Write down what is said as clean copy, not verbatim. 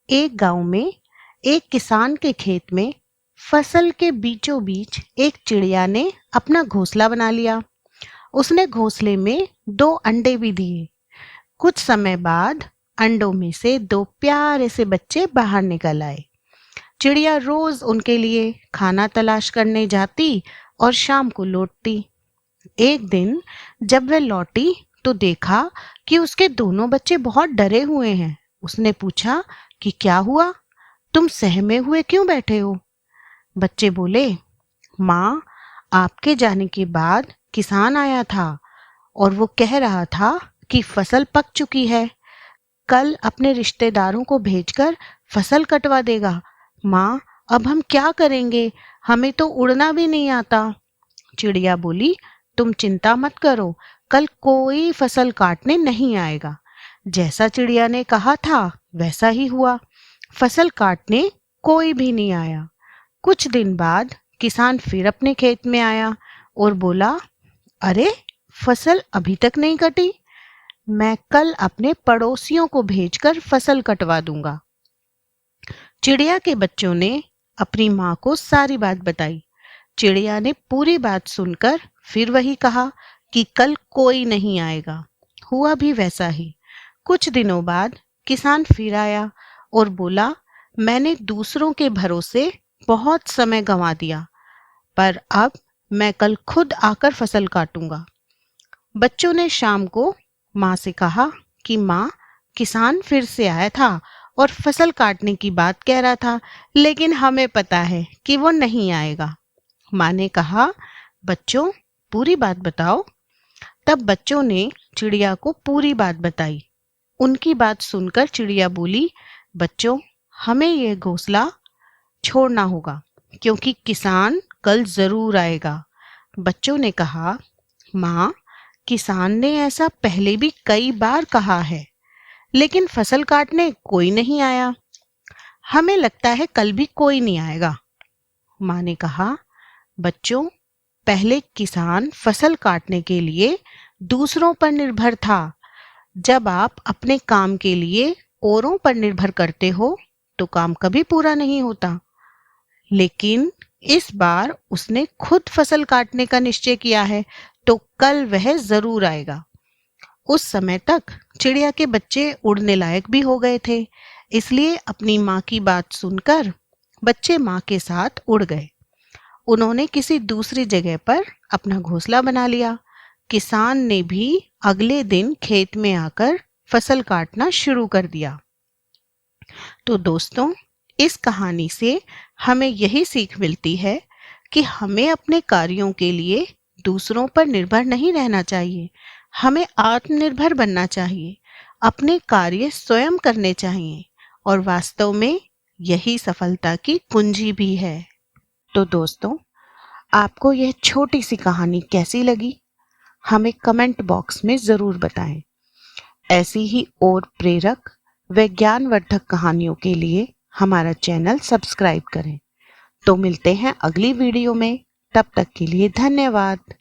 एक गांव में एक किसान के खेत में फसल के बीचों बीच एक चिड़िया ने अपना घोंसला बना लिया। उसने घोंसले में 2 अंडे भी दिए। कुछ समय बाद अंडों में से 2 प्यारे से बच्चे बाहर निकल आए। चिड़िया रोज उनके लिए खाना तलाश करने जाती और शाम को लौटती। एक दिन जब वह लौटी तो देखा कि उसके दोनों बच्चे बहुत डरे हुए हैं। उसने पूछा कि क्या हुआ, तुम सहमे हुए क्यों बैठे हो? बच्चे बोले, माँ, आपके जाने के बाद किसान आया था और वो कह रहा था कि फसल पक चुकी है, कल अपने रिश्तेदारों को भेजकर फसल कटवा देगा। माँ, अब हम क्या करेंगे? हमें तो उड़ना भी नहीं आता। चिड़िया बोली, तुम चिंता मत करो, कल कोई फसल काटने नहीं आएगा। जैसा चिड़िया ने कहा था वैसा ही हुआ। फसल काटने कोई भी नहीं आया। कुछ दिन बाद किसान फिर अपने खेत में आया और बोला, अरे, फसल अभी तक नहीं कटी। मैं कल अपने पड़ोसियों को भेजकर फसल कटवा दूंगा। चिड़िया के बच्चों ने अपनी माँ को सारी बात बताई। चिड़िया ने पूरी बात सुनकर फिर वही कहा कि कल कोई नहीं आएगा। हुआ भी वैसा ही। कुछ दिनों बाद किसान फिर आया और बोला, मैंने दूसरों के भरोसे बहुत समय गंवा दिया, पर अब मैं कल खुद आकर फसल काटूंगा। बच्चों ने शाम को माँ से कहा कि माँ, किसान फिर से आया था और फसल काटने की बात कह रहा था, लेकिन हमें पता है कि वो नहीं आएगा। माँ ने कहा, बच्चों, पूरी बात बताओ। तब बच्चों ने चिड़िया को पूरी बात बताई। उनकी बात सुनकर चिड़िया बोली, बच्चों, हमें यह घोंसला छोड़ना होगा क्योंकि किसान कल जरूर आएगा। बच्चों ने कहा, माँ, किसान ने ऐसा पहले भी कई बार कहा है, लेकिन फसल काटने कोई नहीं आया। हमें लगता है कल भी कोई नहीं आएगा। माँ ने कहा, बच्चों, पहले किसान फसल काटने के लिए दूसरों पर निर्भर था। जब आप अपने काम के लिए औरों पर निर्भर करते हो तो काम कभी पूरा नहीं होता। लेकिन इस बार उसने खुद फसल काटने का निश्चय किया है, तो कल वह जरूर आएगा। उस समय तक चिड़िया के बच्चे उड़ने लायक भी हो गए थे, इसलिए अपनी माँ की बात सुनकर बच्चे माँ के साथ उड़ गए। उन्होंने किसी दूसरी जगह पर अपना घोंसला बना लिया। किसान ने भी अगले दिन खेत में आकर फसल काटना शुरू कर दिया। तो दोस्तों, इस कहानी से हमें यही सीख मिलती है कि हमें अपने कार्यों के लिए दूसरों पर निर्भर नहीं रहना चाहिए। हमें आत्मनिर्भर बनना चाहिए, अपने कार्य स्वयं करने चाहिए और वास्तव में यही सफलता की कुंजी भी है। तो दोस्तों, आपको यह छोटी सी कहानी कैसी लगी? हमें कमेंट बॉक्स में ज़रूर बताएं। ऐसी ही और प्रेरक व ज्ञानवर्धक कहानियों के लिए हमारा चैनल सब्सक्राइब करें। तो मिलते हैं अगली वीडियो में। तब तक के लिए धन्यवाद।